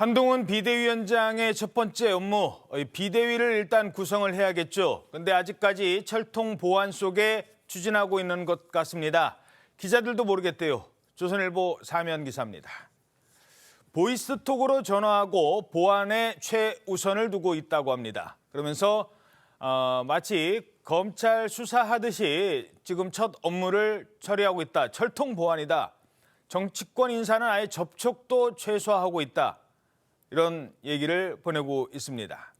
한동훈 비대위원장의 첫 번째 업무, 비대위를 일단 구성을 해야겠죠. 그런데 아직까지 철통 보안 속에 추진하고 있는 것 같습니다. 기자들도 모르겠대요. 조선일보 사면 기사입니다. 보이스톡으로 전화하고 보안에 최우선을 두고 있다고 합니다. 그러면서 마치 검찰 수사하듯이 지금 첫 업무를 처리하고 있다. 철통 보안이다. 정치권 인사는 아예 접촉도 최소화하고 있다. 이런 얘기를 보내고 있습니다.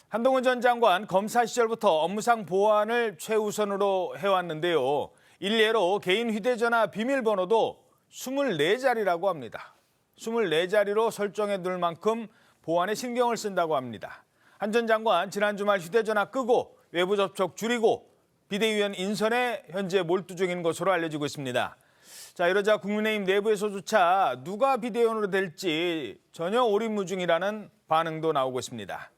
한동훈 전 장관 검사 시절부터 업무상 보안을 최우선으로 해왔는데요. 일례로 개인 휴대전화 비밀번호도 24자리라고 합니다. 24자리로 설정해 둘 만큼 보안에 신경을 쓴다고 합니다. 한 전 장관 지난 주말 휴대전화 끄고 외부 접촉 줄이고 비대위원 인선에 현재 몰두 중인 것으로 알려지고 있습니다. 자, 이러자 국민의힘 내부에서조차 누가 비대위원으로 될지 전혀 오리무중이라는 반응도 나오고 있습니다.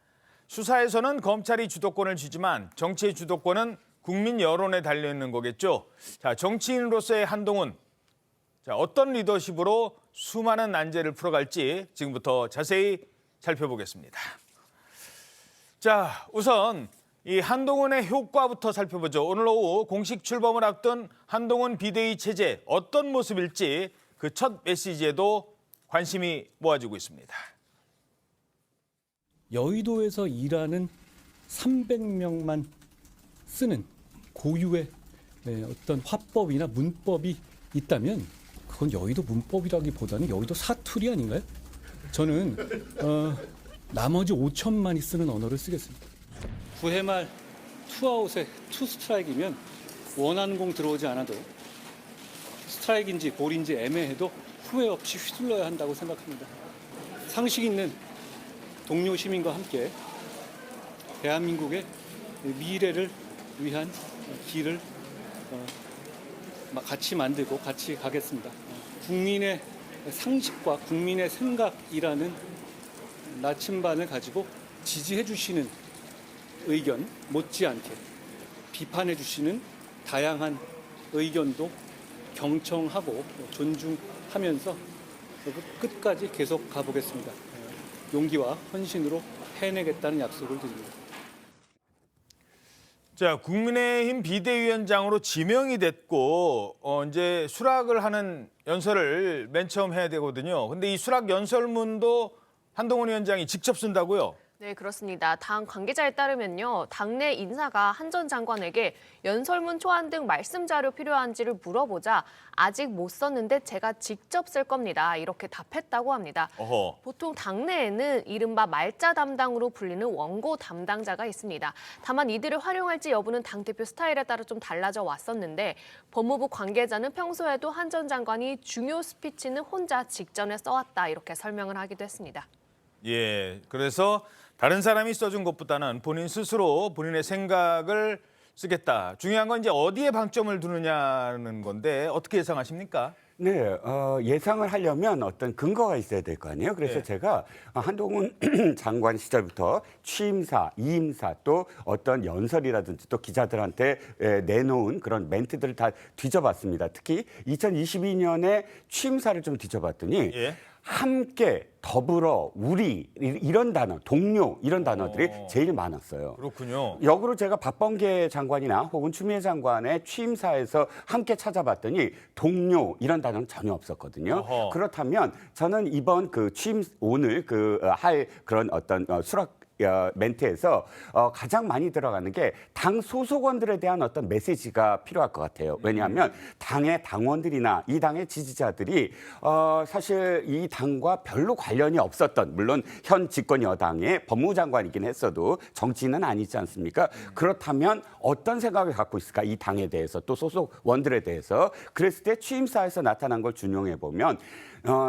수사에서는 검찰이 주도권을 쥐지만 정치의 주도권은 국민 여론에 달려있는 거겠죠. 자, 정치인으로서의 한동훈. 자, 어떤 리더십으로 수많은 난제를 풀어갈지 지금부터 자세히 살펴보겠습니다. 자, 우선 이 한동훈의 효과부터 살펴보죠. 오늘 오후 공식 출범을 앞둔 한동훈 비대위 체제 어떤 모습일지 그 첫 메시지에도 관심이 모아지고 있습니다. 여의도에서 일하는 300명만 쓰는 고유의 어떤 화법이나 문법이 있다면 그건 여의도 문법이라기보다는 여의도 사투리 아닌가요? 저는 나머지 5천만이 쓰는 언어를 쓰겠습니다. 9회 말 투아웃에 투 스트라이크이면 원하는 공 들어오지 않아도 스트라이크인지 볼인지 애매해도 후회 없이 휘둘러야 한다고 생각합니다. 상식 있는 동료 시민과 함께 대한민국의 미래를 위한 길을 같이 만들고 같이 가겠습니다. 국민의 상식과 국민의 생각이라는 나침반을 가지고 지지해 주시는 의견 못지않게 비판해 주시는 다양한 의견도 경청하고 존중하면서 끝까지 계속 가보겠습니다. 용기와 헌신으로 해내겠다는 약속을 드립니다. 자, 국민의힘 비대위원장으로 지명이 됐고 이제 수락을 하는 연설을 맨 처음 해야 되거든요. 근데 이 수락 연설문도 한동훈 위원장이 직접 쓴다고요? 네, 그렇습니다. 당 관계자에 따르면요. 당내 인사가 한 전 장관에게 연설문 초안 등 말씀 자료 필요한지를 물어보자 아직 못 썼는데 제가 직접 쓸 겁니다. 이렇게 답했다고 합니다. 어허. 보통 당내에는 이른바 말자 담당으로 불리는 원고 담당자가 있습니다. 다만 이들을 활용할지 여부는 당대표 스타일에 따라 좀 달라져 왔었는데 법무부 관계자는 평소에도 한 전 장관이 중요 스피치는 혼자 직전에 써왔다 이렇게 설명을 하기도 했습니다. 예, 그래서 다른 사람이 써준 것보다는 본인 스스로 본인의 생각을 쓰겠다. 중요한 건 이제 어디에 방점을 두느냐는 건데 어떻게 예상하십니까? 네, 예상을 하려면 어떤 근거가 있어야 될 거 아니에요. 그래서 네. 제가 한동훈 장관 시절부터 취임사, 이임사 또 어떤 연설이라든지 또 기자들한테 내놓은 그런 멘트들을 다 뒤져봤습니다. 특히 2022년에 취임사를 좀 뒤져봤더니 예. 함께, 더불어, 우리 이런 단어, 동료 이런 단어들이 제일 많았어요. 그렇군요. 역으로 제가 박범계 장관이나 혹은 추미애 장관의 취임사에서 함께 찾아봤더니 동료 이런 단어는 전혀 없었거든요. 어허. 그렇다면 저는 이번 그 오늘 할 그런 어떤 수락 멘트에서 가장 많이 들어가는 게 당 소속원들에 대한 어떤 메시지가 필요할 것 같아요. 왜냐하면 당의 당원들이나 이 당의 지지자들이 사실 이 당과 별로 관련이 없었던, 물론 현 집권 여당의 법무부 장관이긴 했어도 정치인은 아니지 않습니까? 그렇다면 어떤 생각을 갖고 있을까? 이 당에 대해서 또 소속원들에 대해서. 그랬을 때 취임사에서 나타난 걸 준용해 보면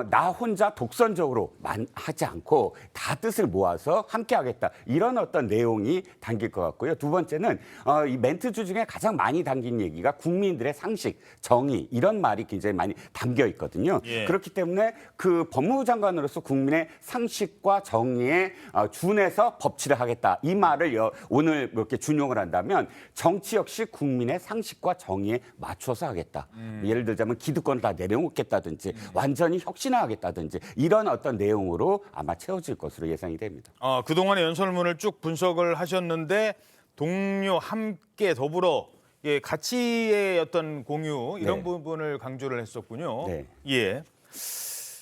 나 혼자 독선적으로 하지 않고 다 뜻을 모아서 함께하겠다. 하겠다. 이런 어떤 내용이 담길 것 같고요. 두 번째는 이 멘트주 중에 가장 많이 담긴 얘기가 국민들의 상식, 정의 이런 말이 굉장히 많이 담겨 있거든요. 예. 그렇기 때문에 그 법무부 장관으로서 국민의 상식과 정의에 준해서 법치를 하겠다. 이 말을 오늘 이렇게 준용을 한다면 정치 역시 국민의 상식과 정의에 맞춰서 하겠다. 예를 들자면 기득권을 다 내려놓겠다든지 완전히 혁신화하겠다든지 이런 어떤 내용으로 아마 채워질 것으로 예상이 됩니다. 그동안의 연설문을 쭉 분석을 하셨는데 동료 함께 더불어 가치의 어떤 공유 이런 네. 부분을 강조를 했었군요. 네. 예,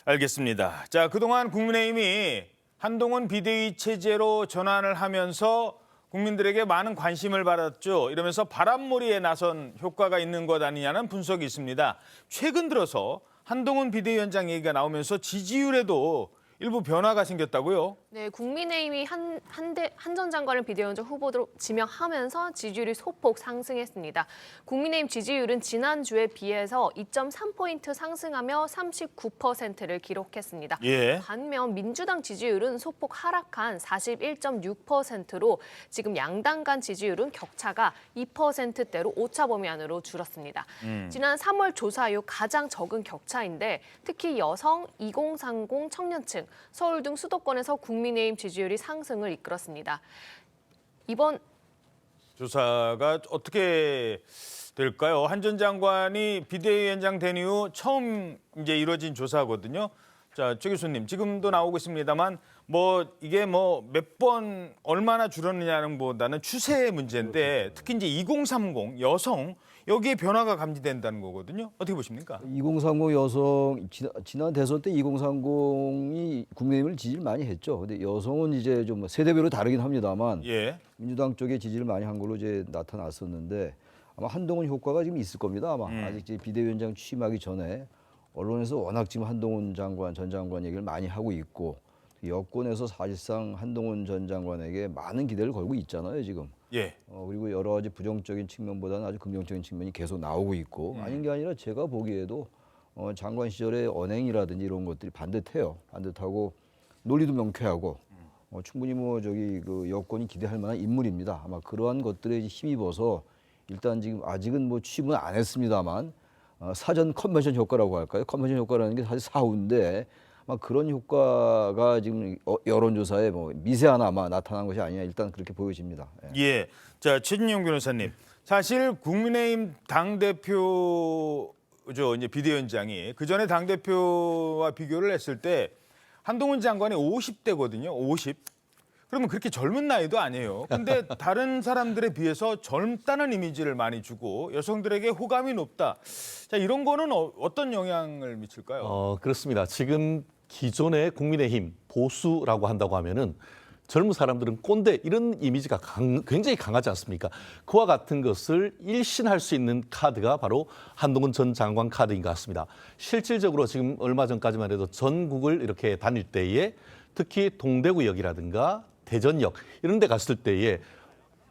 알겠습니다. 자, 그동안 국민의힘이 한동훈 비대위 체제로 전환을 하면서 국민들에게 많은 관심을 받았죠. 이러면서 바람몰이에 나선 효과가 있는 것 아니냐는 분석이 있습니다. 최근 들어서 한동훈 비대위원장 얘기가 나오면서 지지율에도 일부 변화가 생겼다고요? 네, 국민의힘이 한 전 장관을 비대위원장 후보로 지명하면서 지지율이 소폭 상승했습니다. 국민의힘 지지율은 지난주에 비해서 2.3포인트 상승하며 39%를 기록했습니다. 예. 반면 민주당 지지율은 소폭 하락한 41.6%로 지금 양당 간 지지율은 격차가 2%대로 오차 범위 안으로 줄었습니다. 지난 3월 조사 이후 가장 적은 격차인데 특히 여성, 2030 청년층, 서울 등 수도권에서 국민의힘 지지율이 상승을 이끌었습니다. 이번 조사가 어떻게 될까요? 한 전 장관이 비대위원장 된 이후 처음 이제 이루어진 조사거든요. 자, 최 교수님, 지금도 나오고 있습니다만 이게 몇 번 얼마나 줄었느냐는 보다는 추세의 문제인데 특히 이제 2030 여성 여기에 변화가 감지된다는 거거든요. 어떻게 보십니까? 2030 여성 지난 대선 때 2030이 국민의힘을 지지를 많이 했죠. 근데 여성은 이제 좀 세대별로 다르긴 합니다만 예. 민주당 쪽에 지지를 많이 한 걸로 이제 나타났었는데 아마 한동훈 효과가 지금 있을 겁니다. 아마 아직 이제 비대위원장 취임하기 전에 언론에서 워낙 지금 한동훈 장관 전 장관 얘기를 많이 하고 있고 여권에서 사실상 한동훈 전 장관에게 많은 기대를 걸고 있잖아요 지금. 예. 그리고 여러 가지 부정적인 측면보다는 아주 긍정적인 측면이 계속 나오고 있고 아닌 게 아니라 제가 보기에도 장관 시절의 언행이라든지 이런 것들이 반듯해요. 반듯하고 논리도 명쾌하고 충분히 그 여권이 기대할 만한 인물입니다. 아마 그러한 것들에 힘입어서 일단 지금 아직은 취임은 안 했습니다만 사전 컨벤션 효과라고 할까요? 컨벤션 효과라는 게 사실 사후인데 아마 그런 효과가 지금 여론조사에 미세하나마 나타난 것이 아니냐 일단 그렇게 보여집니다. 예. 예. 자, 최진영 변호사님. 사실 국민의힘 당대표죠. 이제 비대위원장이 그 전에 당대표와 비교를 했을 때 한동훈 장관이 50대거든요. 50. 그러면 그렇게 젊은 나이도 아니에요. 근데 다른 사람들에 비해서 젊다는 이미지를 많이 주고 여성들에게 호감이 높다. 자, 이런 거는 어떤 영향을 미칠까요? 그렇습니다. 지금 기존의 국민의힘 보수라고 한다고 하면은 젊은 사람들은 꼰대 이런 이미지가 굉장히 강하지 않습니까? 그와 같은 것을 일신할 수 있는 카드가 바로 한동훈 전 장관 카드인 것 같습니다. 실질적으로 지금 얼마 전까지만 해도 전국을 이렇게 다닐 때에 특히 동대구역이라든가 대전역 이런 데 갔을 때에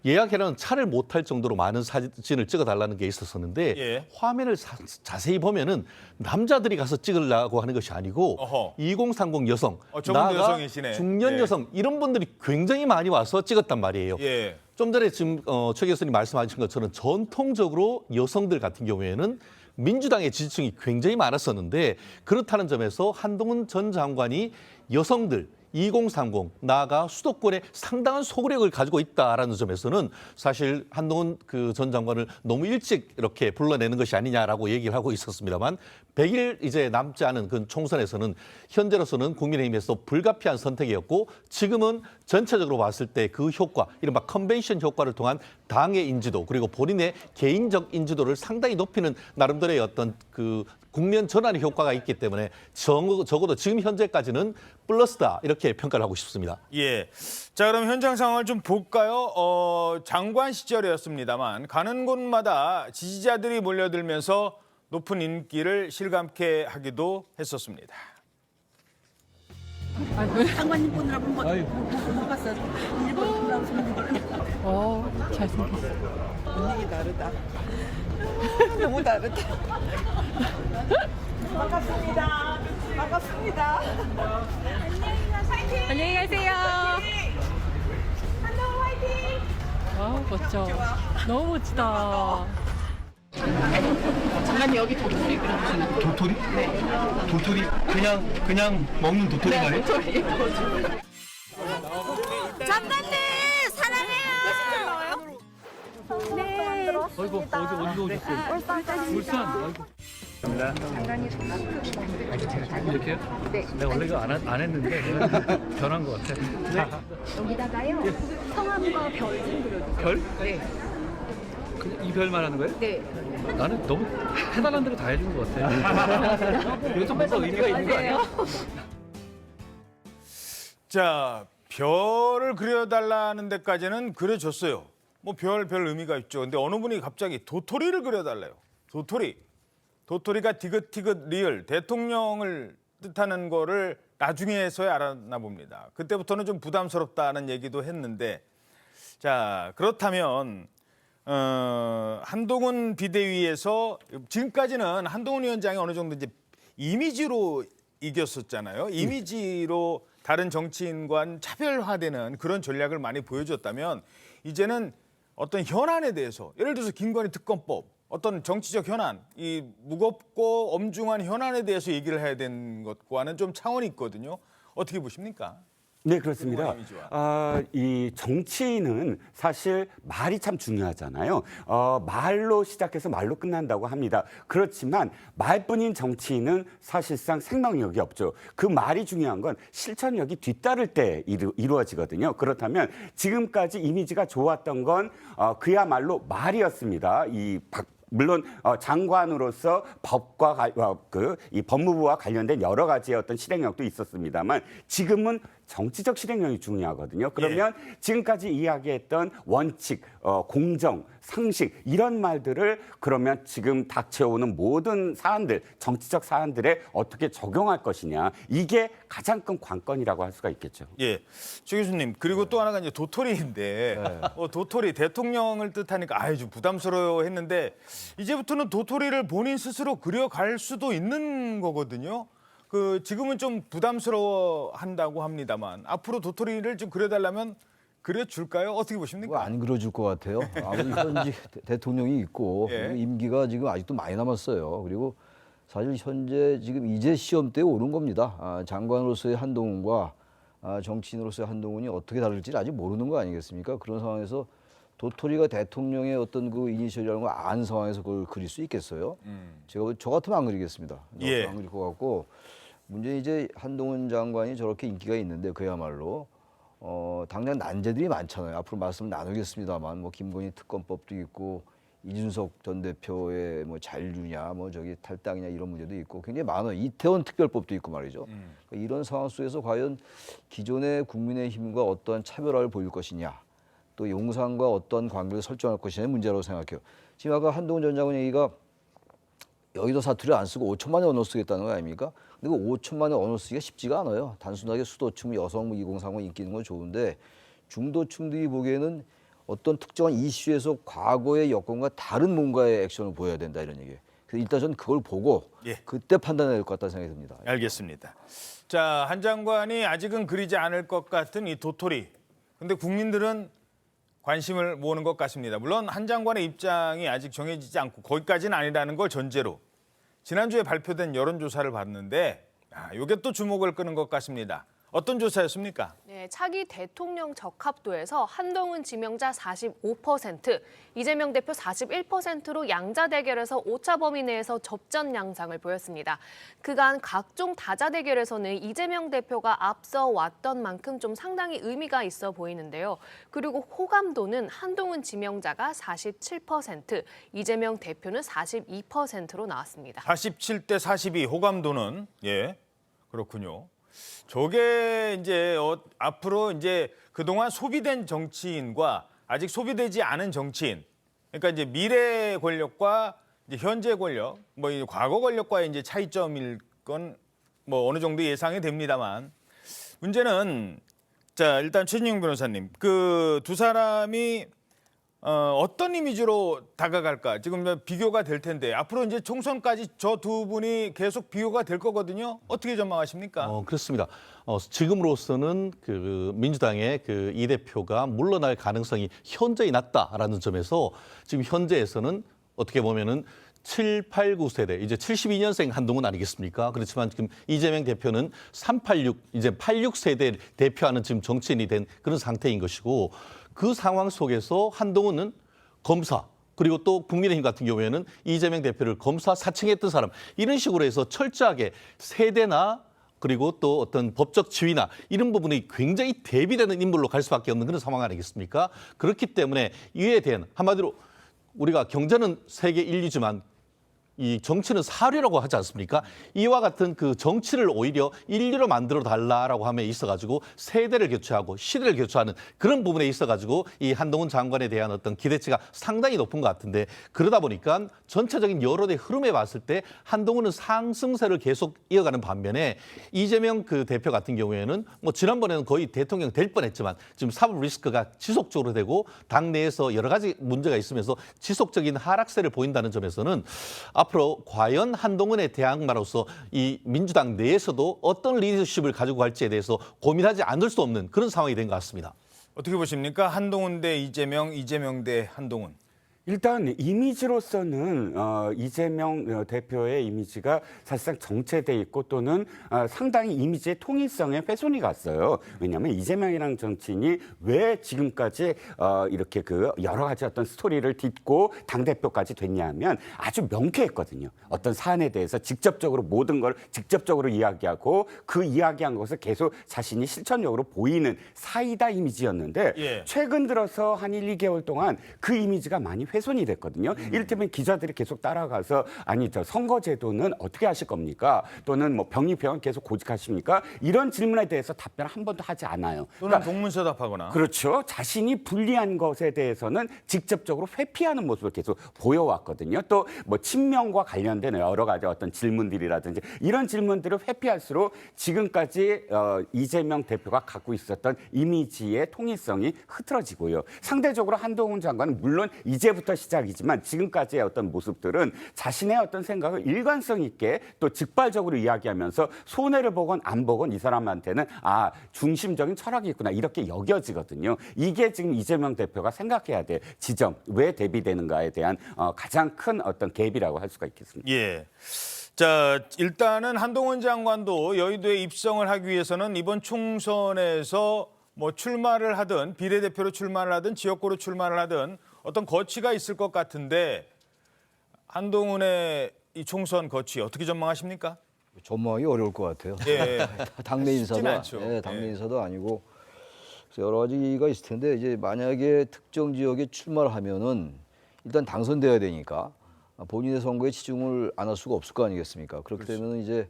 예약해놓은 차를 못 탈 정도로 많은 사진을 찍어달라는 게 있었었는데 예. 화면을 자세히 보면은 남자들이 가서 찍으려고 하는 것이 아니고 어허. 2030 여성, 저분도 나아가 여성이시네. 중년 예. 여성 이런 분들이 굉장히 많이 와서 찍었단 말이에요. 예. 좀 전에 지금 최 교수님 말씀하신 것처럼 전통적으로 여성들 같은 경우에는 민주당의 지지층이 굉장히 많았었는데 그렇다는 점에서 한동훈 전 장관이 여성들 2030 나아가 수도권에 상당한 소구력을 가지고 있다라는 점에서는 사실 한동훈 전 장관을 너무 일찍 이렇게 불러내는 것이 아니냐라고 얘기를 하고 있었습니다만 100일 이제 남지 않은 그 총선에서는 현재로서는 국민의힘에서 불가피한 선택이었고 지금은 전체적으로 봤을 때 그 효과, 이른바 컨벤션 효과를 통한 당의 인지도 그리고 본인의 개인적 인지도를 상당히 높이는 나름대로의 어떤 그 국면 전환의 효과가 있기 때문에 적어도 지금 현재까지는 플러스다 이렇게 평가를 하고 싶습니다. 예. 자, 그럼 현장 상황을 좀 볼까요? 장관 시절이었습니다만 가는 곳마다 지지자들이 몰려들면서 높은 인기를 실감케 하기도 했었습니다. 장관님 보느라고 못 봤어. 일본 보느라고 잘생겼어. 분위기 다르다. 너무 다르다. 반갑습니다. 반갑습니다. 안녕히 가세요. 멋져. 너무 멋지다. 장관님 여기 도토리 그려주시는 도토리? 네. 도토리 그냥 먹는 도토리 말이에요? 장관님 사랑해요. 아이고 어디 오셨어요? 울산. 아이고. 이렇게요? 네. 내가 원래 이거 안 했는데 변한 것 같아. 네. 여기다가요 성함과 별 좀 그려주세요. 별? 네. 그냥 이 별 말하는 거예요? 네. 나는 너무 해달라는 대로 다 해준 것 같아. 이거 좀 뭔가 의미가 있는 거 아니야? 자, 별을 그려달라는 데까지는 그려줬어요. 뭐 별 의미가 있죠. 근데 어느 분이 갑자기 도토리를 그려달래요. 도토리가 디귿 리을 대통령을 뜻하는 거를 나중에서야 알았나 봅니다. 그때부터는 좀 부담스럽다는 얘기도 했는데, 자, 그렇다면 한동훈 비대위에서 지금까지는 한동훈 위원장이 어느 정도 이제 이미지로 이겼었잖아요. 이미지로 다른 정치인과는 차별화되는 그런 전략을 많이 보여줬다면, 이제는 어떤 현안에 대해서, 예를 들어서 김건희 특검법, 어떤 정치적 현안, 이 무겁고 엄중한 현안에 대해서 얘기를 해야 되는 것과는 좀 차원이 있거든요. 어떻게 보십니까? 네, 그렇습니다. 그동안 이미지와. 이 정치인은 사실 말이 참 중요하잖아요. 말로 시작해서 말로 끝난다고 합니다. 그렇지만 말뿐인 정치인은 사실상 생명력이 없죠. 그 말이 중요한 건 실천력이 뒤따를 때 이루어지거든요. 그렇다면 지금까지 이미지가 좋았던 건 그야말로 말이었습니다. 물론 장관으로서 이 법무부와 관련된 여러 가지의 어떤 실행력도 있었습니다만 지금은 정치적 실행력이 중요하거든요. 그러면 지금까지 이야기했던 원칙, 공정, 상식 이런 말들을 그러면 지금 닥쳐오는 모든 사안들, 정치적 사안들에 어떻게 적용할 것이냐. 이게 가장 큰 관건이라고 할 수가 있겠죠. 예, 최 교수님. 그리고 또 하나가 이제 도토리인데 도토리 대통령을 뜻하니까 좀 부담스러워 했는데 이제부터는 도토리를 본인 스스로 그려갈 수도 있는 거거든요. 지금은 좀 부담스러워한다고 합니다만 앞으로 도토리를 좀 그려달라면 그려줄까요? 어떻게 보십니까? 안 그려줄 것 같아요. 아무리 현직 대통령이 있고 예. 그리고 임기가 지금 아직도 많이 남았어요. 그리고 사실 현재 지금 이제 시험대에 오른 겁니다. 장관으로서의 한동훈과 정치인으로서의 한동훈이 어떻게 다를지 아직 모르는 거 아니겠습니까? 그런 상황에서 도토리가 대통령의 어떤 그 이니셜이라는 걸 안 상황에서 그걸 그릴 수 있겠어요? 저 같으면 안 그리겠습니다. 예. 안 그릴 것 같고 문제는 이제 한동훈 장관이 저렇게 인기가 있는데 그야말로 당장 난제들이 많잖아요. 앞으로 말씀 나누겠습니다만 뭐 김건희 특검법도 있고 이준석 전 대표의 뭐 잔류냐 뭐 저기 탈당이냐 이런 문제도 있고 굉장히 많아요. 이태원 특별법도 있고 말이죠. 그러니까 이런 상황 속에서 과연 기존의 국민의힘과 어떠한 차별화를 보일 것이냐 또 용산과 어떤 관계를 설정할 것이냐의 문제라고 생각해요. 지금 아까 한동훈 전 장관 얘기가 여의도 사투리를 안 쓰고 5천만의 언어 쓰겠다는 거 아닙니까? 근데 그 5천만의 언어 쓰기가 쉽지가 않아요. 단순하게 수도층, 여성, 2030 인기 있는 건 좋은데 중도층들이 보기에는 어떤 특정한 이슈에서 과거의 여건과 다른 뭔가의 액션을 보여야 된다 이런 얘기예요. 그래서 일단 저는 그걸 보고 그때 판단해야 될 것 같다는 생각이 듭니다. 알겠습니다. 자, 한 장관이 아직은 그리지 않을 것 같은 이 도토리. 근데 국민들은 관심을 모으는 것 같습니다. 물론 한 장관의 입장이 아직 정해지지 않고 거기까지는 아니라는 걸 전제로 지난주에 발표된 여론조사를 봤는데 이게 또 주목을 끄는 것 같습니다. 어떤 조사였습니까? 네, 차기 대통령 적합도에서 한동훈 지명자 45%, 이재명 대표 41%로 양자 대결에서 오차 범위 내에서 접전 양상을 보였습니다. 그간 각종 다자 대결에서는 이재명 대표가 앞서 왔던 만큼 좀 상당히 의미가 있어 보이는데요. 그리고 호감도는 한동훈 지명자가 47%, 이재명 대표는 42%로 나왔습니다. 47대 42 호감도는 그렇군요. 저게 이제 앞으로 이제 그동안 소비된 정치인과 아직 소비되지 않은 정치인, 그러니까 이제 미래 권력과 이제 현재 권력, 뭐 이제 과거 권력과의 이제 차이점일 건 뭐 어느 정도 예상이 됩니다만 문제는 자 일단 최진영 변호사님 그 두 사람이 어떤 이미지로 다가갈까? 지금 비교가 될 텐데 앞으로 이제 총선까지 저 두 분이 계속 비교가 될 거거든요. 어떻게 전망하십니까? 그렇습니다. 지금으로서는 그 민주당의 그 이 대표가 물러날 가능성이 현저히 낮다라는 점에서 지금 현재에서는 어떻게 보면은 7, 8, 9세대, 이제 72년생 한동훈 아니겠습니까? 그렇지만 지금 이재명 대표는 386, 이제 86세대를 대표하는 지금 정치인이 된 그런 상태인 것이고 그 상황 속에서 한동훈은 검사, 그리고 또 국민의힘 같은 경우에는 이재명 대표를 검사 사칭했던 사람, 이런 식으로 해서 철저하게 세대나 그리고 또 어떤 법적 지위나 이런 부분이 굉장히 대비되는 인물로 갈 수밖에 없는 그런 상황 아니겠습니까? 그렇기 때문에 이에 대한 한마디로 우리가 경제는 세계 1위지만 이 정치는 사류라고 하지 않습니까? 이와 같은 그 정치를 오히려 인류로 만들어 달라라고 함에 있어가지고 세대를 교체하고 시대를 교체하는 그런 부분에 있어가지고 이 한동훈 장관에 대한 어떤 기대치가 상당히 높은 것 같은데 그러다 보니까 전체적인 여론의 흐름에 봤을 때 한동훈은 상승세를 계속 이어가는 반면에 이재명 그 대표 같은 경우에는 뭐 지난번에는 거의 대통령 될 뻔했지만 지금 사법 리스크가 지속적으로 되고 당내에서 여러 가지 문제가 있으면서 지속적인 하락세를 보인다는 점에서는 앞으로 과연 한동훈의 대항마로서 이 민주당 내에서도 어떤 리더십을 가지고 갈지에 대해서 고민하지 않을 수 없는 그런 상황이 된 것 같습니다. 어떻게 보십니까? 한동훈 대 이재명, 이재명 대 한동훈. 일단 이미지로서는 이재명 대표의 이미지가 사실상 정체돼 있고 또는 상당히 이미지의 통일성에 훼손이 갔어요. 왜냐하면 이재명이라는 정치인이 왜 지금까지 이렇게 그 여러 가지 어떤 스토리를 딛고 당대표까지 됐냐면 아주 명쾌했거든요. 어떤 사안에 대해서 직접적으로 모든 걸 직접적으로 이야기하고 그 이야기한 것을 계속 자신이 실천적으로 보이는 사이다 이미지였는데 예. 최근 들어서 한 1, 2개월 동안 그 이미지가 많이 훼손이 됐거든요. 이를테면 기자들이 계속 따라가서 아니 저 선거제도는 어떻게 하실 겁니까? 또는 뭐 병립병원 계속 고집하십니까? 이런 질문에 대해서 답변을 한 번도 하지 않아요. 또는 동문서답하거나. 그렇죠. 자신이 불리한 것에 대해서는 직접적으로 회피하는 모습을 계속 보여왔거든요. 또 뭐 친명과 관련된 여러 가지 어떤 질문들이라든지 이런 질문들을 회피할수록 지금까지 이재명 대표가 갖고 있었던 이미지의 통일성이 흐트러지고요. 상대적으로 한동훈 장관은 물론 이제부터 시작이지만 지금까지의 어떤 모습들은 자신의 어떤 생각을 일관성 있게 또 직발적으로 이야기하면서 손해를 보건 안 보건 이 사람한테는 중심적인 철학이 있구나 이렇게 여겨지거든요. 이게 지금 이재명 대표가 생각해야 될 지점, 왜 대비되는가에 대한 가장 큰 어떤 갭이라고 할 수가 있겠습니다. 예. 자, 일단은 한동훈 장관도 여의도에 입성을 하기 위해서는 이번 총선에서 뭐 출마를 하든 비례대표로 출마를 하든 지역구로 출마를 하든 어떤 거취가 있을 것 같은데 한동훈의 이 총선 거취 어떻게 전망하십니까? 전망이 어려울 것 같아요. 예. 당내 인사도 않죠. 당내 예. 인사도 아니고 그래서 여러 가지가 있을 텐데 이제 만약에 특정 지역에 출마를 하면은 일단 당선돼야 되니까 본인의 선거에 치중을 안 할 수가 없을 거 아니겠습니까? 그렇게 되면 이제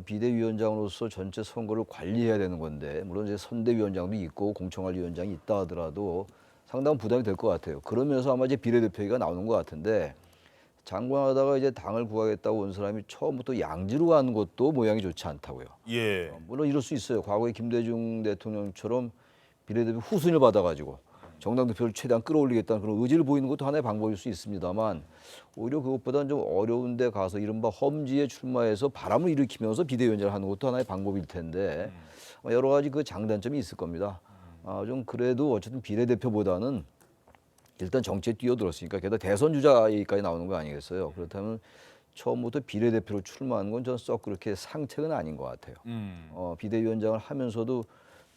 비대위원장으로서 전체 선거를 관리해야 되는 건데 물론 이제 선대위원장도 있고 공청관리위원장이 있다 하더라도 상당한 부담이 될 것 같아요. 그러면서 아마 이제 비례대표가 나오는 것 같은데 장관하다가 이제 당을 구하겠다고 온 사람이 처음부터 양지로 가는 것도 모양이 좋지 않다고요. 예. 물론 이럴 수 있어요. 과거에 김대중 대통령처럼 비례대표 후순위를 받아가지고 정당 대표를 최대한 끌어올리겠다는 그런 의지를 보이는 것도 하나의 방법일 수 있습니다만 오히려 그것보다는 좀 어려운 데 가서 이른바 험지에 출마해서 바람을 일으키면서 비대위원장을 하는 것도 하나의 방법일 텐데 여러 가지 그 장단점이 있을 겁니다. 좀 그래도 어쨌든 비례대표보다는 일단 정치에 뛰어들었으니까 게다가 대선 주자까지 나오는 거 아니겠어요. 그렇다면 처음부터 비례대표로 출마하는 건 저는 썩 그렇게 상책은 아닌 것 같아요. 비대위원장을 하면서도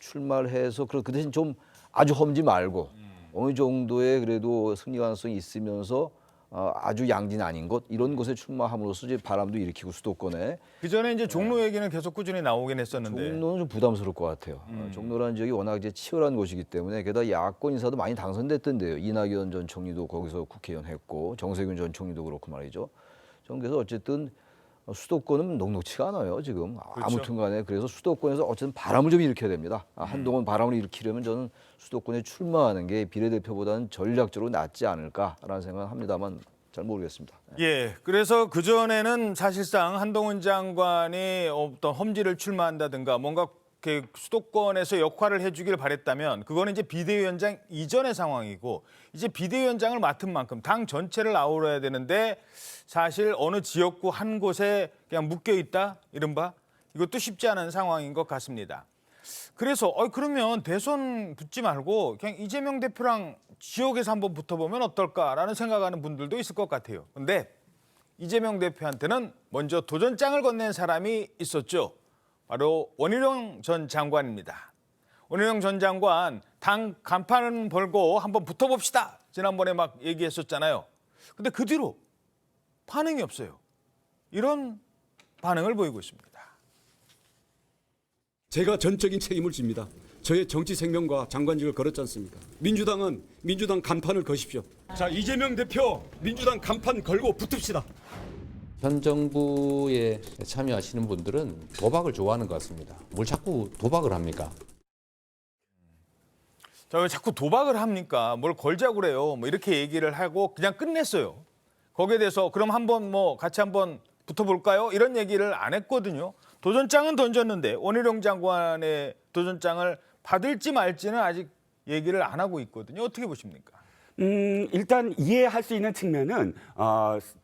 출마를 해서 그 대신 좀 아주 험지 말고 어느 정도의 그래도 승리 가능성이 있으면서 아주 양진 아닌 것 이런 곳에 출마함으로써 이제 바람도 일으키고 수도권에 그 전에 이제 종로 얘기는 계속 꾸준히 나오긴 했었는데. 종로는 좀 부담스러울 것 같아요. 종로라는 지역이 워낙 이제 치열한 곳이기 때문에 게다가 야권 인사도 많이 당선됐던데요. 이낙연 전 총리도 거기서 국회의원 했고 정세균 전 총리도 그렇고 말이죠. 저는 그래서 어쨌든 수도권은 녹록치가 않아요 지금. 그렇죠. 아무튼간에 그래서 수도권에서 어쨌든 바람을 좀 일으켜야 됩니다. 한동안 바람을 일으키려면 저는 수도권에 출마하는 게 비례대표보다는 전략적으로 낫지 않을까라는 생각을 합니다만 잘 모르겠습니다. 예, 그래서 그전에는 사실상 한동훈 장관이 어떤 험지를 출마한다든가 뭔가 수도권에서 역할을 해주길 바랬다면 그거는 이제 비대위원장 이전의 상황이고 이제 비대위원장을 맡은 만큼 당 전체를 아우러야 되는데 사실 어느 지역구 한 곳에 그냥 묶여 있다 이른바 이것도 쉽지 않은 상황인 것 같습니다. 그래서 그러면 대선 붙지 말고 그냥 이재명 대표랑 지역에서 한번 붙어보면 어떨까라는 생각하는 분들도 있을 것 같아요. 근데 이재명 대표한테는 먼저 도전장을 건넨 사람이 있었죠. 바로 원희룡 전 장관입니다. 원희룡 전 장관 당 간판 벌고 한번 붙어봅시다. 지난번에 막 얘기했었잖아요. 근데 그 뒤로 반응이 없어요. 이런 반응을 보이고 있습니다. 제가 전적인 책임을 집니다. 저의 정치 생명과 장관직을 걸었지 않습니까? 민주당은 민주당 간판을 거십시오. 자, 이재명 대표 민주당 간판 걸고 붙읍시다. 현 정부에 참여하시는 분들은 도박을 좋아하는 것 같습니다. 뭘 자꾸 도박을 합니까? 자, 왜 자꾸 도박을 합니까? 뭘 걸자고 그래요. 뭐 이렇게 얘기를 하고 그냥 끝냈어요. 거기에 대해서 그럼 한번 같이 한번 붙어볼까요? 이런 얘기를 안 했거든요. 도전장은 던졌는데 원희룡 장관의 도전장을 받을지 말지는 아직 얘기를 안 하고 있거든요. 어떻게 보십니까? 일단 이해할 수 있는 측면은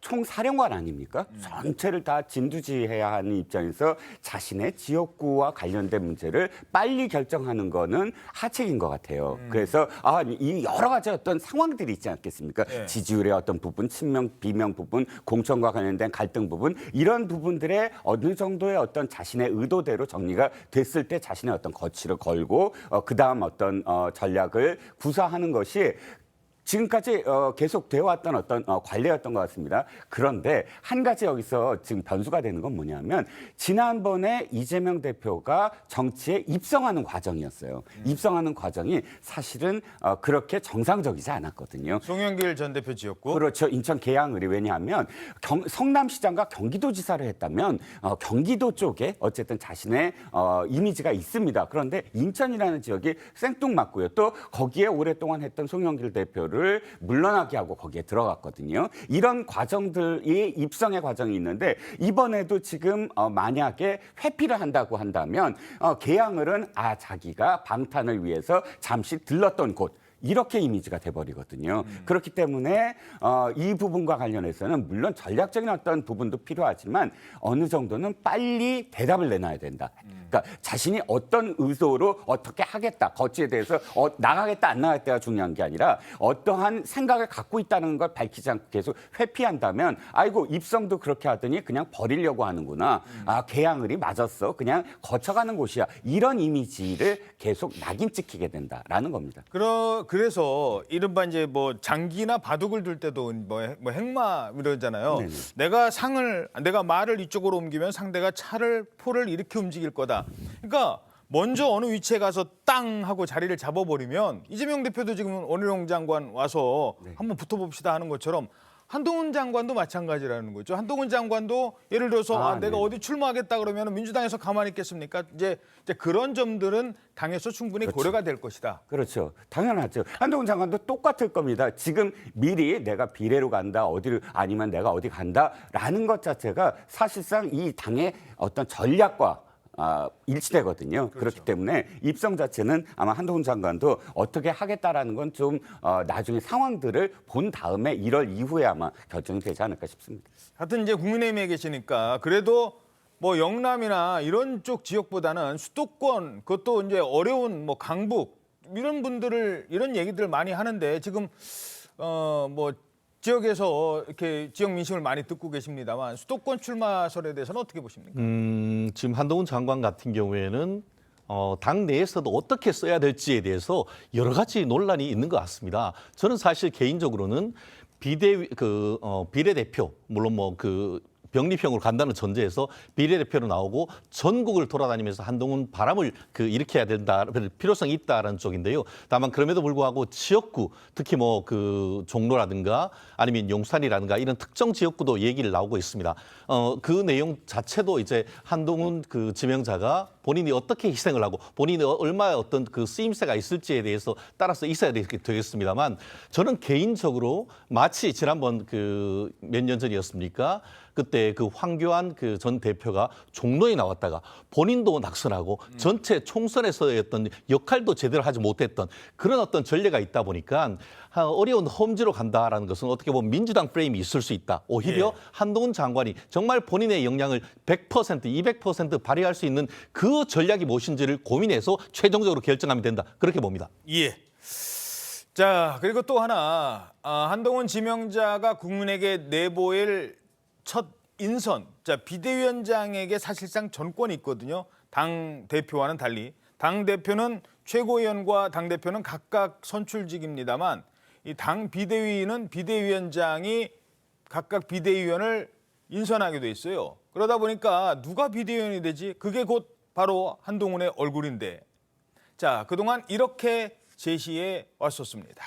총사령관 아닙니까? 전체를 다 진두지해야 하는 입장에서 자신의 지역구와 관련된 문제를 빨리 결정하는 거는 하책인 것 같아요. 그래서 이 여러 가지 어떤 상황들이 있지 않겠습니까? 네. 지지율의 어떤 부분, 친명, 비명 부분, 공천과 관련된 갈등 부분 이런 부분들의 어느 정도의 어떤 자신의 의도대로 정리가 됐을 때 자신의 어떤 거취를 걸고 그다음 어떤 전략을 구사하는 것이 지금까지 계속 되어 왔던 어떤 관례였던 것 같습니다. 그런데 한 가지 여기서 지금 변수가 되는 건 뭐냐면 지난번에 이재명 대표가 정치에 입성하는 과정이었어요. 입성하는 과정이 사실은 그렇게 정상적이지 않았거든요. 송영길 전 대표 지역구. 그렇죠. 인천 계양을이 왜냐하면 성남시장과 경기도지사를 했다면 경기도 쪽에 어쨌든 자신의 이미지가 있습니다. 그런데 인천이라는 지역이 생뚱맞고요. 또 거기에 오랫동안 했던 송영길 대표를 물러나게 하고 거기에 들어갔거든요. 이런 과정들이 입성의 과정이 있는데 이번에도 지금 만약에 회피를 한다고 한다면 계양을은 자기가 방탄을 위해서 잠시 들렀던 곳 이렇게 이미지가 돼버리거든요. 그렇기 때문에 이 부분과 관련해서는 물론 전략적인 어떤 부분도 필요하지만 어느 정도는 빨리 대답을 내놔야 된다. 그러니까 자신이 어떤 의도로 어떻게 하겠다, 거치에 대해서 나가겠다 안 나가겠다가 중요한 게 아니라 어떠한 생각을 갖고 있다는 걸 밝히지 않고 계속 회피한다면 아이고 입성도 그렇게 하더니 그냥 버리려고 하는구나. 계양을이 맞았어. 그냥 거쳐가는 곳이야. 이런 이미지를 계속 낙인 찍히게 된다라는 겁니다. 그래서 이른바 이제 장기나 바둑을 둘 때도 행마 이러잖아요. 네네. 내가 말을 이쪽으로 옮기면 상대가 포를 이렇게 움직일 거다. 그러니까 먼저 어느 위치에 가서 땅 하고 자리를 잡아버리면 이재명 대표도 지금 원희룡 장관 와서 한번 붙어봅시다 하는 것처럼 한동훈 장관도 마찬가지라는 거죠. 한동훈 장관도 예를 들어서 내가 어디 출마하겠다 그러면 민주당에서 가만히 있겠습니까? 이제 그런 점들은 당에서 충분히 그렇죠. 고려가 될 것이다. 그렇죠. 당연하죠. 한동훈 장관도 똑같을 겁니다. 지금 미리 내가 비례로 간다, 어디를 아니면 내가 어디 간다라는 것 자체가 사실상 이 당의 어떤 전략과 일치되거든요. 그렇죠. 그렇기 때문에 입성 자체는 아마 한동훈 장관도 어떻게 하겠다라는 건 좀 나중에 상황들을 본 다음에 1월 이후에 아마 결정이 되지 않을까 싶습니다. 하여튼 이제 국민의힘에 계시니까 그래도 영남이나 이런 쪽 지역보다는 수도권 그것도 이제 어려운 강북 이런 얘기들 많이 하는데 지금 지역에서 이렇게 지역 민심을 많이 듣고 계십니다만 수도권 출마설에 대해서는 어떻게 보십니까? 지금 한동훈 장관 같은 경우에는 당 내에서도 어떻게 써야 될지에 대해서 여러 가지 논란이 있는 것 같습니다. 저는 사실 개인적으로는 비례대표 물론 병립형으로 간다는 전제에서 비례대표로 나오고 전국을 돌아다니면서 한동훈 바람을 일으켜야 된다, 필요성이 있다라는 쪽인데요. 다만 그럼에도 불구하고 지역구, 특히 종로라든가 아니면 용산이라든가 이런 특정 지역구도 얘기를 나오고 있습니다. 그 내용 자체도 이제 한동훈 지명자가 본인이 어떻게 희생을 하고 본인이 얼마의 어떤 그 쓰임새가 있을지에 대해서 따라서 있어야 되겠습니다만 저는 개인적으로 마치 지난번 그 몇 년 전이었습니까? 그때 그 황교안 그 전 대표가 종로에 나왔다가 본인도 낙선하고 전체 총선에서의 어떤 역할도 제대로 하지 못했던 그런 어떤 전례가 있다 보니까 어려운 험지로 간다라는 것은 어떻게 보면 민주당 프레임이 있을 수 있다. 오히려 한동훈 장관이 정말 본인의 역량을 100%, 200% 발휘할 수 있는 그 전략이 무엇인지를 고민해서 최종적으로 결정하면 된다. 그렇게 봅니다. 예. 자, 그리고 또 하나 한동훈 지명자가 국민에게 내보일 첫 인선. 자, 비대위원장에게 사실상 전권이 있거든요. 당 대표와는 달리. 당 대표는 최고위원과 당 대표는 각각 선출직입니다만 이 당 비대위는 비대위원장이 각각 비대위원을 인선하게 돼 있어요. 그러다 보니까 누가 비대위원이 되지? 그게 곧 바로 한동훈의 얼굴인데. 자, 그동안 이렇게 제시해 왔었습니다.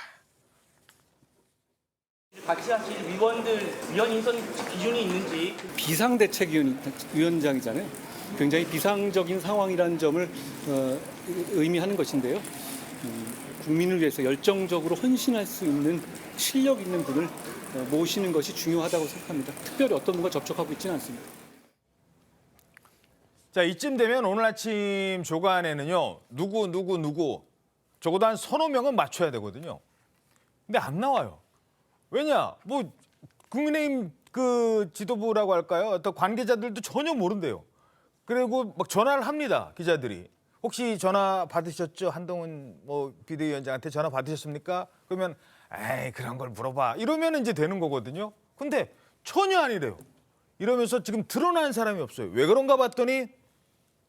같이 하실 위원 인선 기준이 있는지. 비상대책위원장이잖아요. 굉장히 비상적인 상황이라는 점을 의미하는 것인데요. 국민을 위해서 열정적으로 헌신할 수 있는 실력 있는 분을 모시는 것이 중요하다고 생각합니다. 특별히 어떤 분과 접촉하고 있지는 않습니다. 자, 이쯤 되면 오늘 아침 조간에는요. 누구 적어도 한 서너 명은 맞춰야 되거든요. 근데 안 나와요. 왜냐? 뭐 국민의힘 그 지도부라고 할까요? 어떤 관계자들도 전혀 모른대요. 그리고 막 전화를 합니다. 기자들이. 혹시 전화 받으셨죠? 한동훈 뭐 비대위원장한테 전화 받으셨습니까? 그러면 에이 그런 걸 물어봐. 이러면 이제 되는 거거든요. 근데 전혀 아니래요. 이러면서 지금 드러난 사람이 없어요. 왜 그런가 봤더니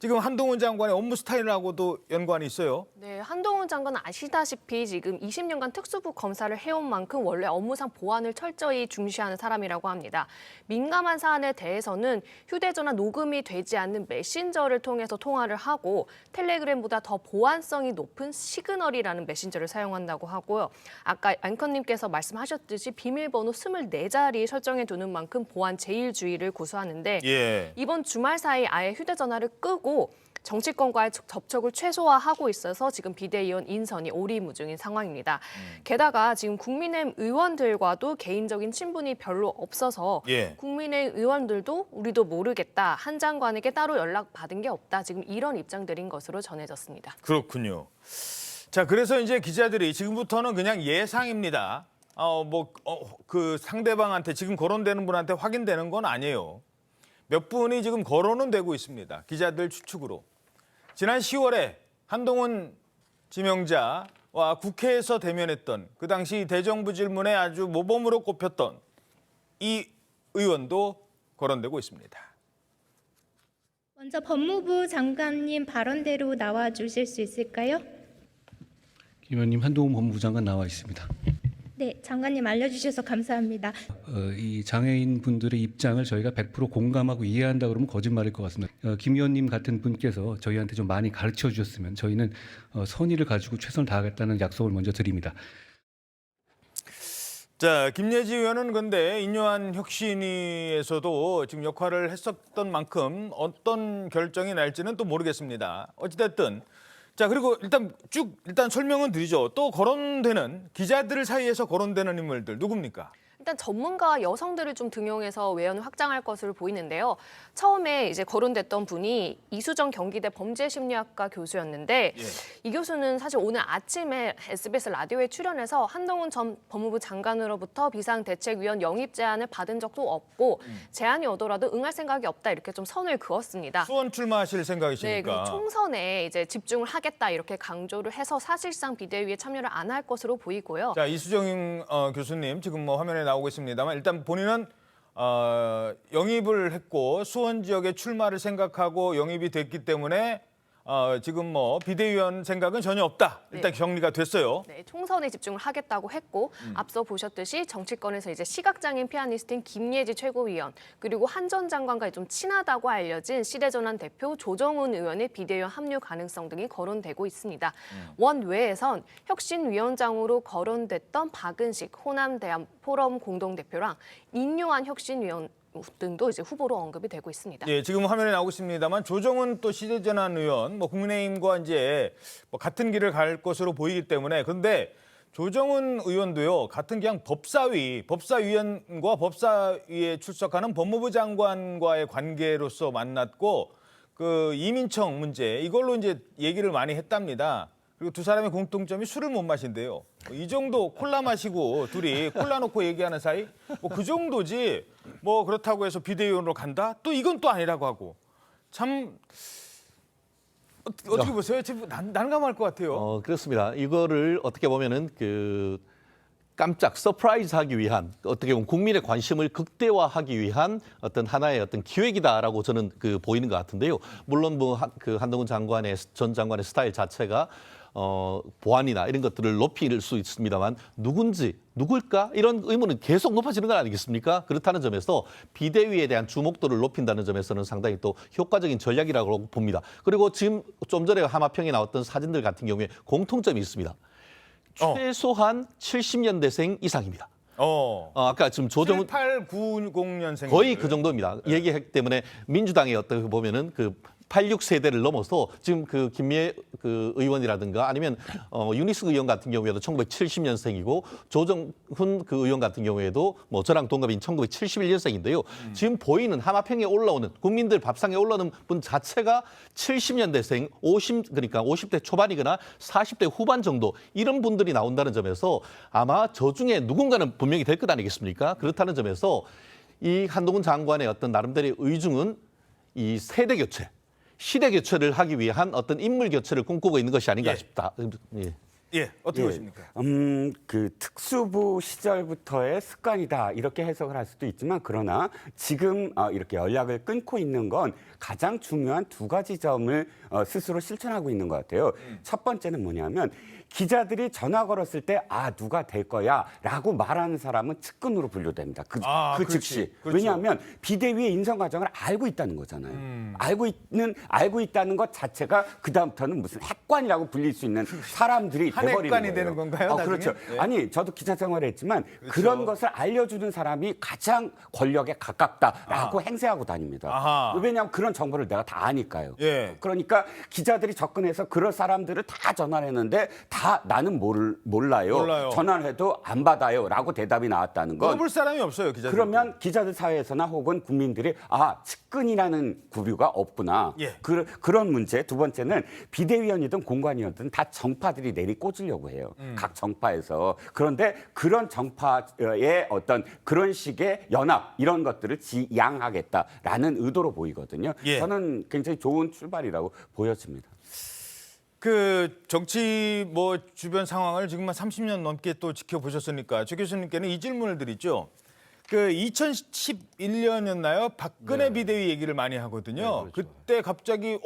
지금 한동훈 장관의 업무 스타일하고도 연관이 있어요. 네, 한동훈 장관은 아시다시피 지금 20년간 특수부 검사를 해온 만큼 원래 업무상 보안을 철저히 중시하는 사람이라고 합니다. 민감한 사안에 대해서는 휴대전화 녹음이 되지 않는 메신저를 통해서 통화를 하고 텔레그램보다 더 보안성이 높은 시그널이라는 메신저를 사용한다고 하고요. 아까 앵커님께서 말씀하셨듯이 비밀번호 24자리 설정해 두는 만큼 보안 제일주의를 고수하는데 이번 주말 사이 아예 휴대전화를 끄고 정치권과의 접촉을 최소화하고 있어서 지금 비대위원 인선이 오리무중인 상황입니다. 게다가 지금 국민의힘 의원들과도 개인적인 친분이 별로 없어서 국민의힘 의원들도 우리도 모르겠다. 한 장관에게 따로 연락받은 게 없다. 지금 이런 입장들인 것으로 전해졌습니다. 그렇군요. 자, 그래서 이제 기자들이 지금부터는 그냥 예상입니다. 그 상대방한테 지금 거론되는 분한테 확인되는 건 아니에요. 몇 분이 지금 거론은 되고 있습니다. 기자들 추측으로. 지난 10월에 한동훈 지명자와 국회에서 대면했던 그 당시 대정부 질문에 아주 모범으로 꼽혔던 이 의원도 거론되고 있습니다. 먼저 법무부 장관님 발언대로 나와 주실 수 있을까요? 김 의원님, 한동훈 법무부 장관 나와 있습니다. 네, 장관님 알려주셔서 감사합니다. 이 장애인 분들의 입장을 저희가 100% 공감하고 이해한다 그러면 거짓말일 것 같습니다. 김 의원님 같은 분께서 저희한테 좀 많이 가르쳐 주셨으면 저희는 선의를 가지고 최선을 다하겠다는 약속을 먼저 드립니다. 자, 김예지 의원은 근데 인요한 혁신위에서도 지금 역할을 했었던 만큼 어떤 결정이 날지는 또 모르겠습니다. 어찌됐든 자, 그리고 일단 설명은 드리죠. 또 거론되는 기자들 사이에서 거론되는 인물들 누굽니까? 일단 전문가 여성들을 좀 등용해서 외연을 확장할 것으로 보이는데요. 처음에 이제 거론됐던 분이 이수정 경기대 범죄심리학과 교수였는데 이 교수는 사실 오늘 아침에 SBS 라디오에 출연해서 한동훈 전 법무부 장관으로부터 비상대책위원 영입 제안을 받은 적도 없고 제안이 오더라도 응할 생각이 없다 이렇게 좀 선을 그었습니다. 수원 출마하실 생각이십니까? 네, 그리고 총선에 이제 집중을 하겠다 이렇게 강조를 해서 사실상 비대위에 참여를 안 할 것으로 보이고요. 자, 이수정 교수님 지금 뭐 화면에 나오고 있습니다만 일단 본인은 영입을 했고 수원 지역에 출마를 생각하고 영입이 됐기 때문에 지금 뭐 비대위원 생각은 전혀 없다. 일단 격리가 됐어요. 네, 총선에 집중을 하겠다고 했고 앞서 보셨듯이 정치권에서 이제 시각장애인 피아니스트인 김예지 최고위원 그리고 한 전 장관과 좀 친하다고 알려진 시대전환 대표 조정훈 의원의 비대위원 합류 가능성 등이 거론되고 있습니다. 원외에선 혁신위원장으로 거론됐던 박은식 호남대한 포럼 공동대표랑 인요한 혁신위원 등도 이제 후보로 언급이 되고 있습니다. 예, 지금 화면에 나오고 있습니다만 조정훈 또 시대전환 의원, 뭐 국민의힘과 이제 뭐 같은 길을 갈 것으로 보이기 때문에 그런데 조정훈 의원도요 같은 그냥 법사위원과 법사위에 출석하는 법무부 장관과의 관계로서 만났고 그 이민청 문제 이걸로 이제 얘기를 많이 했답니다. 그리고 두 사람의 공통점이 술을 못 마신대요. 이 정도 콜라 마시고 둘이 콜라 놓고 얘기하는 사이 뭐 그 정도지 뭐 그렇다고 해서 비대위원으로 간다? 또 이건 또 아니라고 하고 참 어떻게 보세요? 지금 난감할 것 같아요. 그렇습니다. 이거를 어떻게 보면은 그 깜짝 서프라이즈하기 위한 어떻게 보면 국민의 관심을 극대화하기 위한 어떤 하나의 어떤 기획이다라고 저는 그 보이는 것 같은데요. 물론 뭐 그 한동훈 전 장관의 스타일 자체가 보안이나 이런 것들을 높일 수 있습니다만 누굴까? 이런 의문은 계속 높아지는 건 아니겠습니까? 그렇다는 점에서 비대위에 대한 주목도를 높인다는 점에서는 상당히 또 효과적인 전략이라고 봅니다. 그리고 지금 좀 전에 하마평에 나왔던 사진들 같은 경우에 공통점이 있습니다. 최소한 70년대생 이상입니다. 아까 지금 조정훈 7890년생 거의 그 정도입니다. 얘기했기 때문에 민주당의 어떻게 보면은 그 86세대를 넘어서 지금 그 김미애 그 의원이라든가 아니면 윤희숙 의원 같은 경우에도 1970년생이고 조정훈 그 의원 같은 경우에도 뭐 저랑 동갑인 1971년생인데요. 지금 보이는 하마평에 올라오는 국민들 밥상에 올라오는 분 자체가 70년대생, 그러니까 50대 초반이거나 40대 후반 정도 이런 분들이 나온다는 점에서 아마 저 중에 누군가는 분명히 될 것 아니겠습니까? 그렇다는 점에서 이 한동훈 장관의 어떤 나름대로의 의중은 이 세대 교체, 시대 교체를 하기 위한 어떤 인물 교체를 꿈꾸고 있는 것이 아닌가 싶다. 예, 어떻게 보십니까? 그 특수부 시절부터의 습관이다 이렇게 해석을 할 수도 있지만 그러나 지금 이렇게 연락을 끊고 있는 건 가장 중요한 두 가지 점을 스스로 실천하고 있는 것 같아요. 첫 번째는 뭐냐면 기자들이 전화 걸었을 때 누가 될 거야라고 말하는 사람은 측근으로 분류됩니다. 그 즉시. 그렇죠. 왜냐하면 비대위의 인선 과정을 알고 있다는 거잖아요. 알고 있다는 것 자체가 그 다음부터는 무슨 핵관이라고 불릴 수 있는 사람들이 돼버리는 핵관이 거예요. 되는 건가요? 그렇죠. 예. 아니 저도 기자 생활을 했지만 그렇죠. 그런 것을 알려주는 사람이 가장 권력에 가깝다라고 행세하고 다닙니다. 왜냐하면 그런 정보를 내가 다 아니까요. 예. 그러니까 기자들이 접근해서 그럴 사람들을 다 전화를 했는데 다 나는 몰라요. 전화를 해도 안 받아요라고 대답이 나왔다는 건 물어볼 사람이 없어요, 기자들. 그러면 기자들 사회에서나 혹은 국민들이 측근이라는 구류가 없구나. 예. 그런 문제. 두 번째는 비대위원이든 공관이든 다 정파들이 내리꽂으려고 해요. 각 정파에서. 그런데 그런 정파의 어떤 그런 식의 연합 이런 것들을 지양하겠다라는 의도로 보이거든요. 예. 저는 굉장히 좋은 출발이라고 보여집니다. 그 정치 뭐 주변 상황을 지금 한 30년 넘게 또 지켜보셨으니까 주 교수님께는 이 질문을 드리죠. 그 2011년이었나요? 박근혜 비대위 얘기를 많이 하거든요. 네, 그렇죠. 그때 갑자기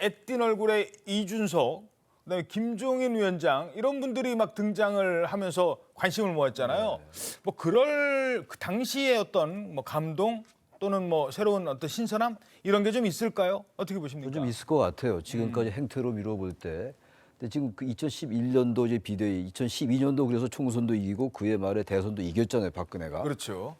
애띤 얼굴의 이준석, 그다음에 김종인 위원장 이런 분들이 막 등장을 하면서 관심을 모았잖아요. 뭐 그 당시의 어떤 뭐 감동 또는 뭐 새로운 어떤 신선함 이런 게 좀 있을까요? 어떻게 보십니까? 좀 있을 것 같아요. 지금까지 행태로 미뤄볼 때. 근데 지금 그 2011년도 이제 비대위, 2012년도 그래서 총선도 이기고 그해 말에 대선도 이겼잖아요, 박근혜가. 그렇죠.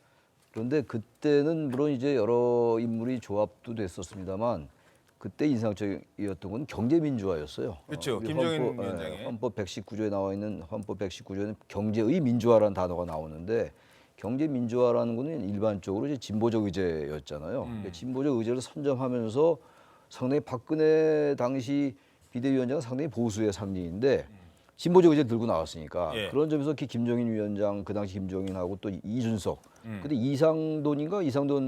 그런데 그때는 물론 이제 여러 인물이 조합도 됐었습니다만 그때 인상적이었던 건 경제민주화였어요. 그렇죠. 우리 김종인 위원장의. 헌법 119조에 나와 있는 헌법 119조에는 경제의 민주화라는 단어가 나오는데 경제 민주화라는 거는 일반적으로 이제 진보적 의제였잖아요. 근데 진보적 의제를 선점하면서 상당히 박근혜 당시 비대위원장은 상당히 보수의 상징인데 진보적 의제 들고 나왔으니까 그런 점에서 김종인 위원장 그 당시 김종인하고 또 이준석 근데 이상돈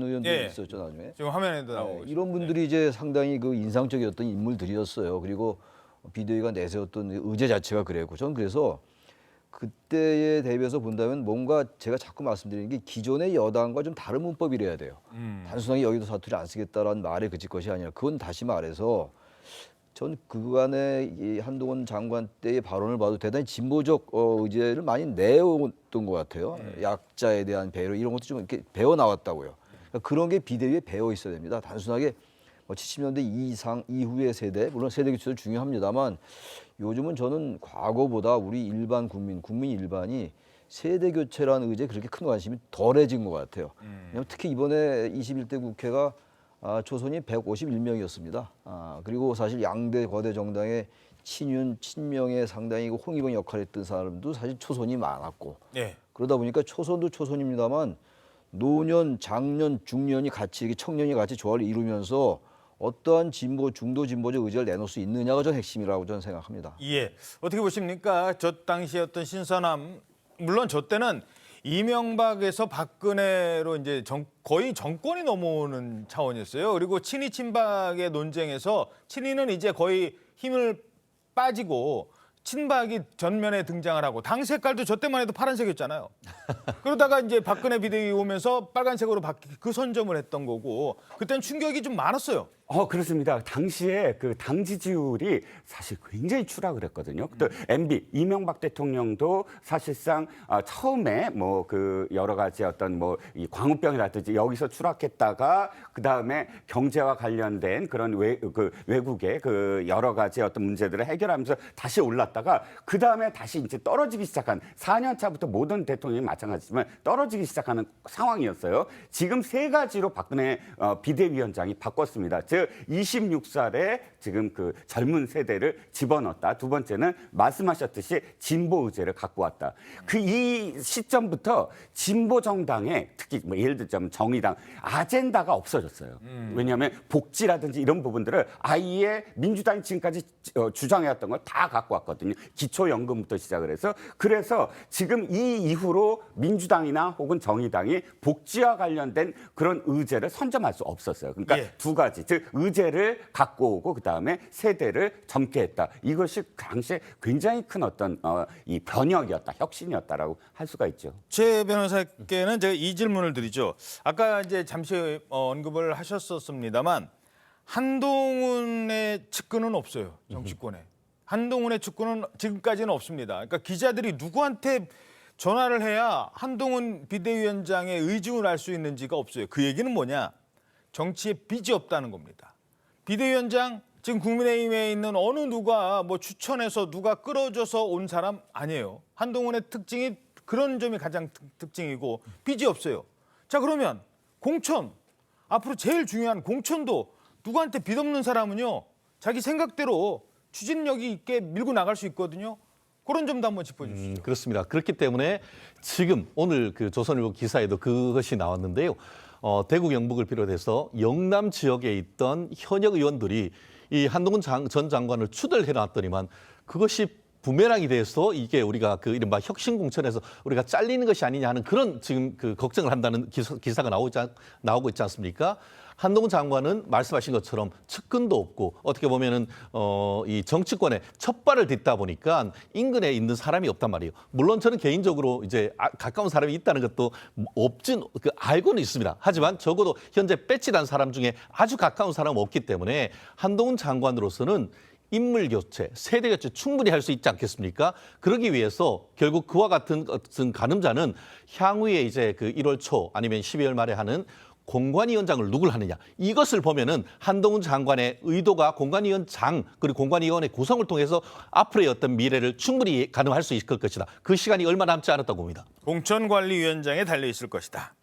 의원도 있었죠 나중에. 지금 화면에도 나오고 이런 분들이 이제 상당히 그 인상적이었던 인물들이었어요. 그리고 비대위가 내세웠던 의제 자체가 그랬고 저는 그래서 그때에 대비해서 본다면 뭔가 제가 자꾸 말씀드리는 게 기존의 여당과 좀 다른 문법이래야 돼요. 단순하게 여의도 사투리 안 쓰겠다라는 말에 그칠 것이 아니라 그건 다시 말해서 전 그간의 이 한동훈 장관 때의 발언을 봐도 대단히 진보적 의제를 많이 내었던 것 같아요. 약자에 대한 배려 이런 것도 좀 이렇게 배워 나왔다고요. 그러니까 그런 게 비대위에 배어 있어야 됩니다. 단순하게 70년대 이후의 세대, 물론 세대 교체도 중요합니다만 요즘은 저는 과거보다 우리 일반 국민 일반이 세대 교체라는 의제에 그렇게 큰 관심이 덜해진 것 같아요. 왜냐하면 특히 이번에 21대 국회가 초선이 151명이었습니다. 그리고 사실 양대 거대 정당의 친윤, 친명의 상당히 홍위병 역할을 했던 사람도 사실 초선이 많았고 네. 그러다 보니까 초선도 초선입니다만 노년, 장년, 중년이 같이 이렇게 청년이 같이 조화를 이루면서 어떠한 진보, 중도 진보적 의지를 내놓을 수 있느냐가 전 핵심이라고 저는 생각합니다. 예. 어떻게 보십니까? 저 당시에 어떤 신선함, 물론 저 때는 이명박에서 박근혜로 이제 거의 정권이 넘어오는 차원이었어요. 그리고 친이 친박의 논쟁에서 친이는 이제 거의 힘을 빠지고 친박이 전면에 등장을 하고 당 색깔도 저 때만 해도 파란색이었잖아요. 그러다가 이제 박근혜 비대위 오면서 빨간색으로 바뀌 그 선점을 했던 거고 그때는 충격이 좀 많았어요. 그렇습니다. 당시에 그 당 지지율이 사실 굉장히 추락을 했거든요. 또 MB 이명박 대통령도 사실상 처음에 뭐 그 여러 가지 어떤 뭐 이 광우병이라든지 여기서 추락했다가 그 다음에 경제와 관련된 그런 외국의 그 여러 가지 어떤 문제들을 해결하면서 다시 올랐다가 그 다음에 다시 이제 떨어지기 시작한 4년 차부터 모든 대통령이 마찬가지지만 떨어지기 시작하는 상황이었어요. 지금 세 가지로 박근혜 비대위원장이 바꿨습니다. 즉 26살에 지금 그 젊은 세대를 집어넣었다. 두 번째는 말씀하셨듯이 진보 의제를 갖고 왔다. 이 시점부터 진보 정당에 특히 뭐 예를 들자면 정의당 아젠다가 없어졌어요. 왜냐하면 복지라든지 이런 부분들을 아예 민주당이 지금까지 주장해왔던 걸 다 갖고 왔거든요. 기초연금부터 시작을 해서 그래서 지금 이 이후로 민주당이나 혹은 정의당이 복지와 관련된 그런 의제를 선점할 수 없었어요. 그러니까 두 가지 즉 의제를 갖고 오고 그다음에 세대를 젊게 했다. 이것이 당시에 굉장히 큰 어떤 이 변혁이었다, 혁신이었다라고 할 수가 있죠. 최 변호사께는 제가 이 질문을 드리죠. 아까 이제 잠시 언급을 하셨었습니다만 한동훈의 측근은 없어요. 정치권에. 한동훈의 측근은 지금까지는 없습니다. 그러니까 기자들이 누구한테 전화를 해야 한동훈 비대위원장의 의중을 알 수 있는지가 없어요. 그 얘기는 뭐냐? 정치에 빚이 없다는 겁니다. 비대위원장 지금 국민의힘에 있는 어느 누가 뭐 추천해서 누가 끌어줘서 온 사람 아니에요. 한동훈의 특징이 그런 점이 가장 특징이고 빚이 없어요. 자 그러면 공천 앞으로 제일 중요한 공천도 누구한테 빚 없는 사람은요 자기 생각대로 추진력이 있게 밀고 나갈 수 있거든요. 그런 점도 한번 짚어주시죠. 그렇습니다. 그렇기 때문에 지금 오늘 그 조선일보 기사에도 그것이 나왔는데요. 대구 경북을 비롯해서 영남 지역에 있던 현역 의원들이 이 한동훈 전 장관을 추덜해놨더니만 그것이 부메랑이 돼서 이게 우리가 그 이른바 혁신 공천에서 우리가 잘리는 것이 아니냐 하는 그런 지금 그 걱정을 한다는 기사가 나오고 있지 않습니까? 한동훈 장관은 말씀하신 것처럼 측근도 없고 어떻게 보면은 이 정치권에 첫 발을 딛다 보니까 인근에 있는 사람이 없단 말이에요. 물론 저는 개인적으로 이제 가까운 사람이 있다는 것도 알고는 있습니다. 하지만 적어도 현재 배치단 사람 중에 아주 가까운 사람은 없기 때문에 한동훈 장관으로서는 인물 교체, 세대 교체 충분히 할 수 있지 않겠습니까? 그러기 위해서 결국 그와 같은 가늠자는 향후에 이제 그 1월 초 아니면 12월 말에 하는 공관위원장을 누굴 하느냐. 이것을 보면은 한동훈 장관의 의도가 공관위원장 그리고 공관위원회 구성을 통해서 앞으로의 어떤 미래를 충분히 가늠할 수 있을 것이다. 그 시간이 얼마 남지 않았다고 봅니다. 공천관리위원장에 달려 있을 것이다.